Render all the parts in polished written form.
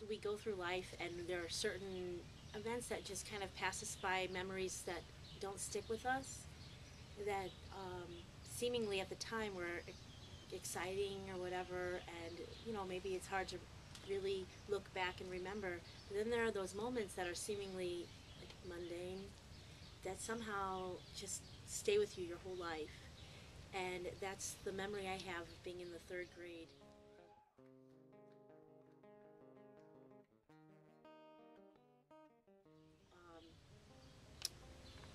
we go through life, and there are certain events that just kind of pass us by, memories that don't stick with us, that seemingly at the time were exciting or whatever, and maybe it's hard to really look back and remember. But then there are those moments that are seemingly like mundane, that somehow just stay with you your whole life. And that's the memory I have of being in the third grade.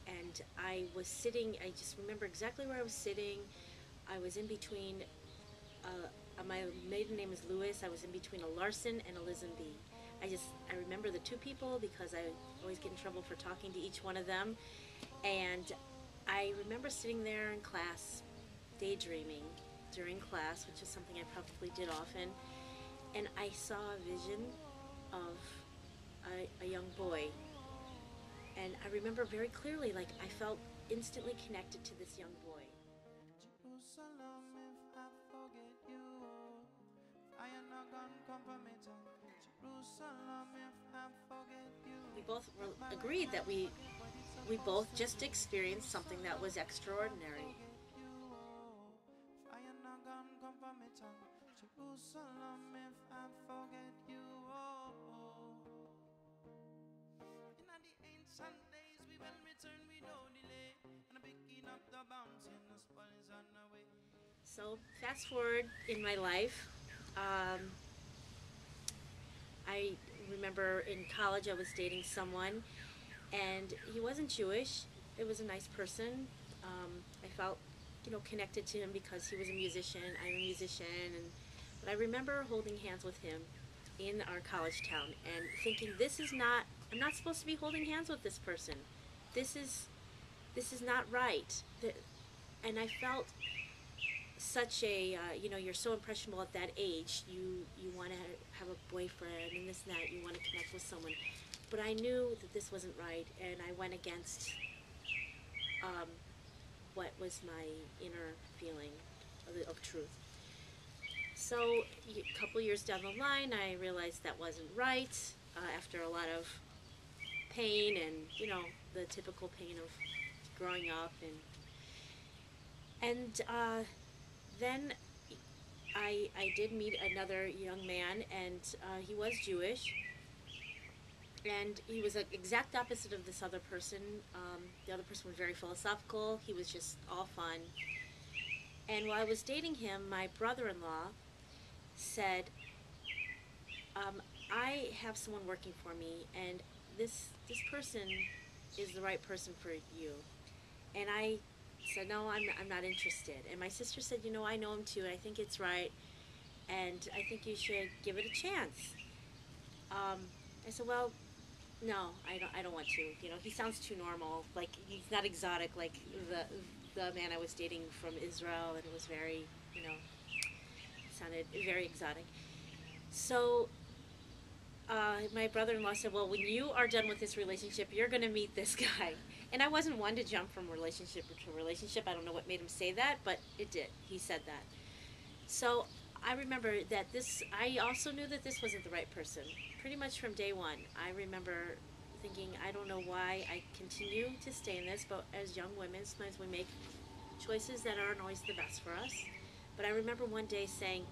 And I was sitting, I just remember exactly where I was sitting. I was in between, my maiden name is Lewis. I was in between a Larson and a Lisenby. I remember the two people because I always get in trouble for talking to each one of them. And I remember sitting there in class, daydreaming during class, which is something I probably did often. And I saw a vision of a young boy. And I remember very clearly, like, I felt instantly connected to this young boy. Jerusalem, if I forget you, I am not gonna compromise. Jerusalem, if I forget you. We both agreed that we both just experienced something that was extraordinary. I am not gonna compromise. Jerusalem, if I forget you. In the ancient days, we will return without delay, and picking up the bounty and the spoil is on the way. So fast forward in my life, I remember in college I was dating someone, and he wasn't Jewish. It was a nice person. I felt, connected to him because he was a musician. I'm a musician, but I remember holding hands with him in our college town and thinking, I'm not supposed to be holding hands with this person. This is not right. And I felt such a, you're so impressionable at that age. You want to have a boyfriend and this and that. You want to connect with someone. But I knew that this wasn't right, and I went against what was my inner feeling of truth. So a couple years down the line, I realized that wasn't right, after a lot of pain and, the typical pain of growing up. And then I did meet another young man, and he was Jewish. And he was the exact opposite of this other person. The other person was very philosophical. He was just all fun. And while I was dating him, my brother-in-law said, I have someone working for me, and this person is the right person for you. And I said, no, I'm not interested. And my sister said, I know him too, and I think it's right, and I think you should give it a chance. I said, well, no, I don't want to. He sounds too normal. Like, he's not exotic like the man I was dating from Israel, and it was very, sounded very exotic. So my brother-in-law said, well, when you are done with this relationship, you're going to meet this guy. And I wasn't one to jump from relationship to relationship. I don't know what made him say that, but it did. He said that. So I remember that I also knew that this wasn't the right person. Pretty much from day one, I remember thinking, I don't know why I continue to stay in this, but as young women, sometimes we make choices that aren't always the best for us. But I remember one day saying,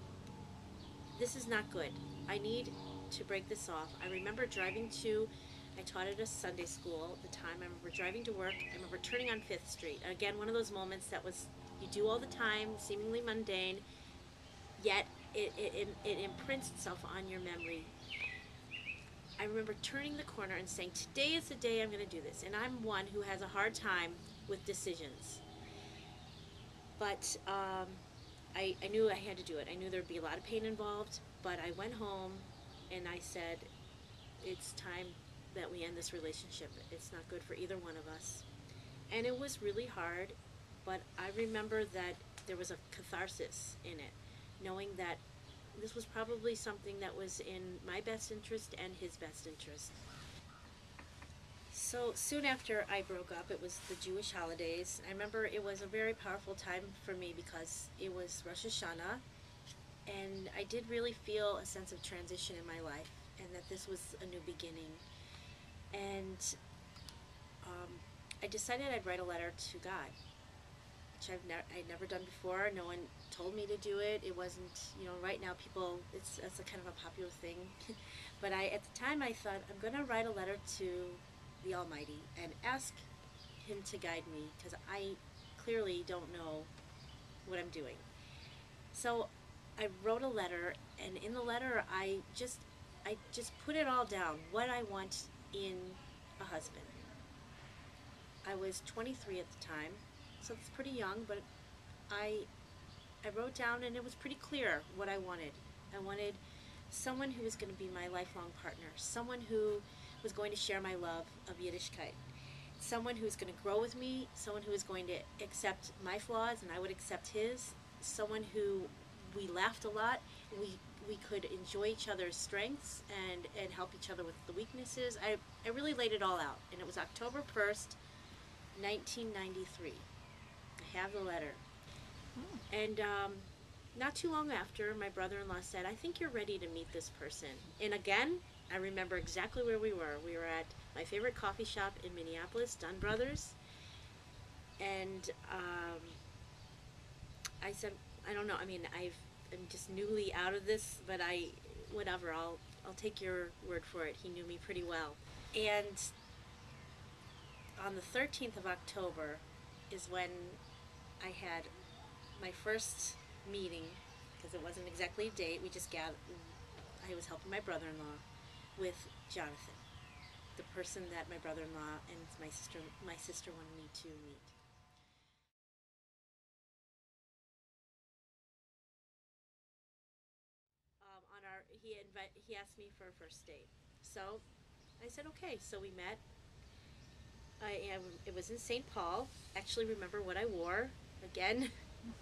this is not good. I need to break this off. I remember I taught at a Sunday school at the time. I remember driving to work. I remember turning on 5th Street. And again, one of those moments that you do all the time, seemingly mundane, yet it imprints itself on your memory. I remember turning the corner and saying, today is the day I'm going to do this. And I'm one who has a hard time with decisions. But I knew I had to do it. I knew there would be a lot of pain involved, but I went home and I said, it's time that we end this relationship. It's not good for either one of us. And it was really hard, but I remember that there was a catharsis in it, knowing that this was probably something that was in my best interest and his best interest. So soon after I broke up, it was the Jewish holidays. I remember it was a very powerful time for me because it was Rosh Hashanah, And I did really feel a sense of transition in my life, and that this was a new beginning. And I decided I'd write a letter to God, which I'd never done before. No one told me to do it. It wasn't, right now people, it's a kind of a popular thing. But at the time I thought, I'm going to write a letter to the Almighty and ask Him to guide me, because I clearly don't know what I'm doing. So I wrote a letter, and in the letter I just put it all down, what I want in a husband. I was 23 at the time, so it's pretty young, but I wrote down, and it was pretty clear what I wanted. I wanted someone who was going to be my lifelong partner, someone who was going to share my love of Yiddishkeit, someone who was going to grow with me, someone who was going to accept my flaws and I would accept his, someone who we laughed a lot, we could enjoy each other's strengths and help each other with the weaknesses. I really laid it all out, and it was October 1st, 1993. I have the letter. And not too long after, my brother-in-law said, I think you're ready to meet this person. And again, I remember exactly where we were. We were at my favorite coffee shop in Minneapolis, Dunn Brothers. And I said, I don't know, I mean, I'm just newly out of this, but whatever, I'll take your word for it. He knew me pretty well. And on the 13th of October is when I had my first meeting, because it wasn't exactly a date. We just gathered. I was helping my brother-in-law with Jonathan, the person that my brother-in-law and my sister wanted me to meet. He asked me for a first date, so I said okay. So we met. It was in St. Paul. Actually, remember what I wore. Again,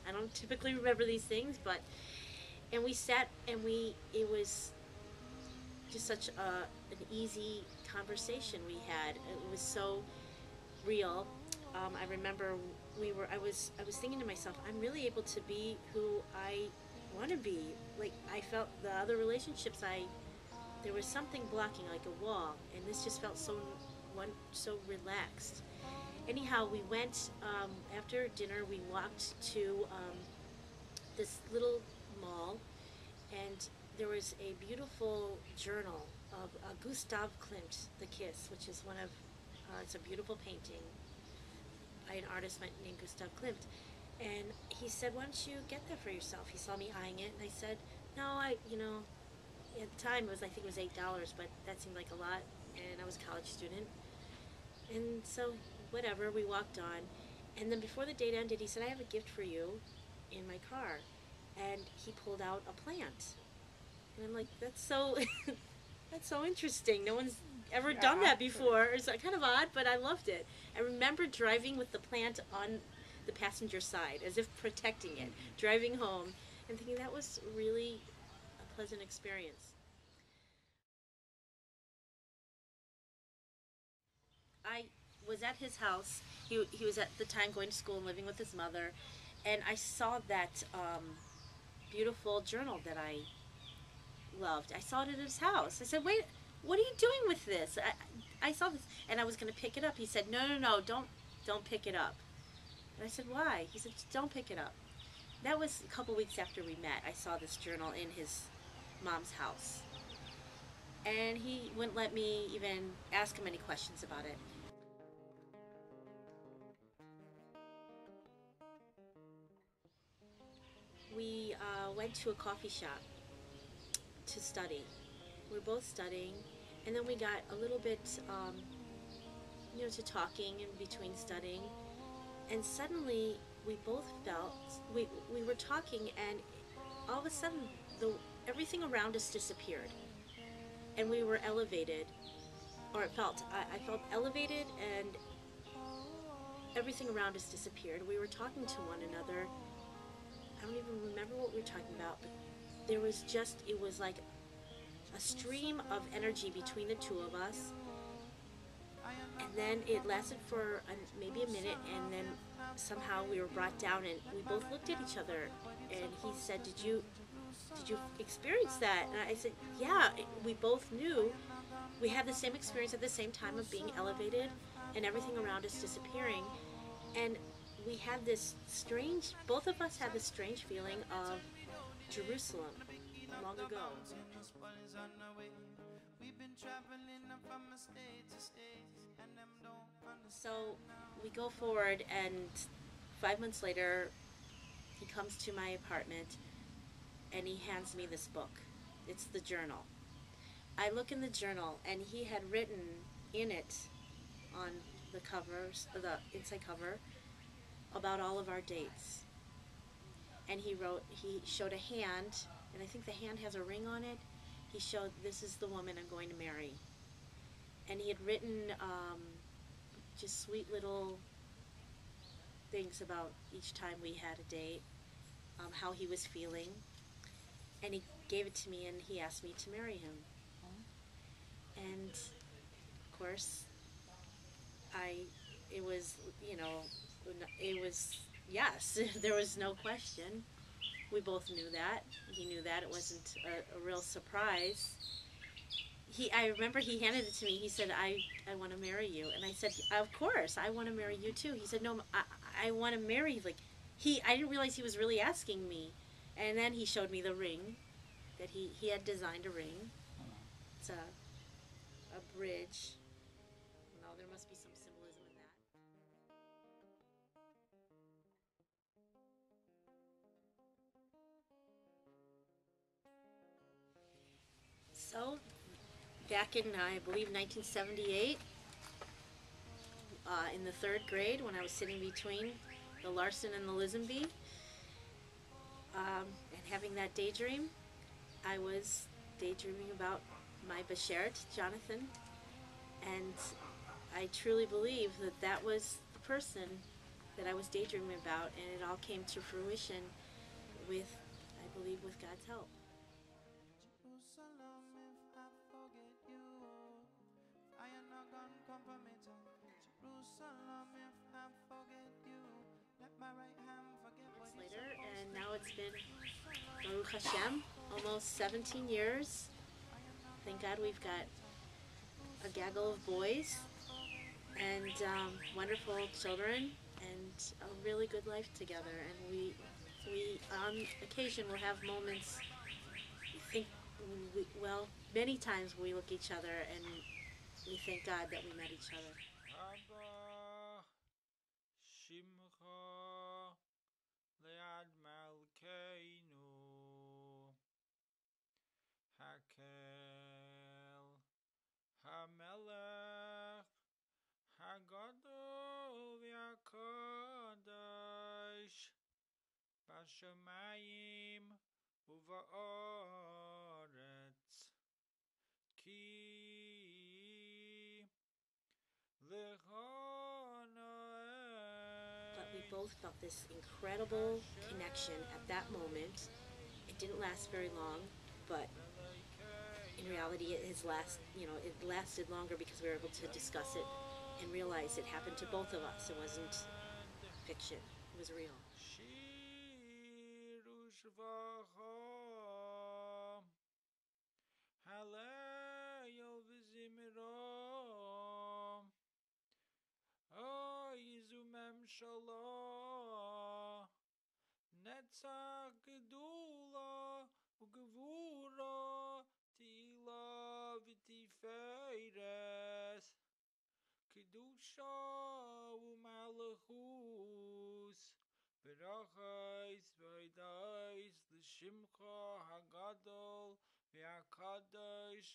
I don't typically remember these things, and we sat, and it was just such an easy conversation we had. It was so real. I remember I was thinking to myself, I'm really able to be who I want to be. Like, I felt the other relationships, there was something blocking, like a wall, and this just felt so relaxed. Anyhow, we went, after dinner, we walked to this little mall, and there was a beautiful journal of Gustav Klimt, The Kiss, which is it's a beautiful painting by an artist named Gustav Klimt. And he said, why don't you get that for yourself? He saw me eyeing it, and I said, no, at the time I think it was $8, but that seemed like a lot, and I was a college student. And so, whatever, we walked on. And then before the date ended, he said, I have a gift for you in my car. And he pulled out a plant. And I'm like, that's so that's so interesting. No one's ever done that before. It's kind of odd, but I loved it. I remember driving with the plant on the passenger side, as if protecting it, driving home, and thinking that was really a pleasant experience. I was at his house. He was at the time going to school and living with his mother, and I saw that beautiful journal that I loved. I saw it at his house. I said, wait, what are you doing with this? I saw this, and I was going to pick it up. He said, no, don't pick it up. And I said, why? He said, don't pick it up. That was a couple weeks after we met. I saw this journal in his mom's house. And he wouldn't let me even ask him any questions about it. We went to a coffee shop to study. We were both studying, and then we got a little bit, to talking in between studying, and suddenly we both felt, we were talking, and all of a sudden everything around us disappeared, and we were elevated, or I felt elevated, and everything around us disappeared. We were talking to one another. I don't even remember what we were talking about, but it was like a stream of energy between the two of us, and then it lasted for maybe a minute, and then somehow we were brought down, and we both looked at each other, and he said, did you did you experience that? And I said, yeah. We both knew we had the same experience at the same time of being elevated and everything around us disappearing. And we had this strange, both of us had this strange feeling of Jerusalem long ago. So we go forward, and 5 months later, he comes to my apartment and he hands me this book. It's the journal. I look in the journal, and he had written in it on the covers, the inside cover, about all of our dates. And he showed a hand, and I think the hand has a ring on it. He showed, this is the woman I'm going to marry. And he had written just sweet little things about each time we had a date, how he was feeling. And he gave it to me, and he asked me to marry him. And of course, it was, it was, yes, there was no question. We both knew that. He knew that. It wasn't a real surprise. I remember he handed it to me. He said, I want to marry you. And I said, of course, I want to marry you too. He said, no, I want to marry, I didn't realize he was really asking me. And then he showed me the ring, that he had designed a ring. It's a bridge. No, there must be some symbolism in that. So, back in, I believe, 1978, in the third grade, when I was sitting between the Larson and the Lisenby, and having that daydream, I was daydreaming about my Bashert, Jonathan, and I truly believe that that was the person that I was daydreaming about, and it all came to fruition with, I believe, with God's help. Jerusalem, if I forget you, fire not gonna compromise. Jerusalem, if I forget you, let my right hand forget what Months it's later, supposed and to now it's do. been, Baruch Hashem, almost 17 years. Thank God we've got a gaggle of boys and wonderful children and a really good life together. And we on occasion will have moments. Think well, many times we look at each other and we thank God that we met each other. Abba Shimcha Lead Malkeinu Hakel Hamelech Hagadol V'Akadosh Bashamayim Uva'aretz Ki But we both felt this incredible connection at that moment. It didn't last very long, but in reality, it lasted longer because we were able to discuss it and realize it happened to both of us. It wasn't fiction; it was real. Halel v'zimrom Yizumem Shalom Netzach Gedula Ugevura Tila V'Tiferes Kedusha U'Malachus Berachais V'Idais L'Shimcha Hagadol V'Akadosh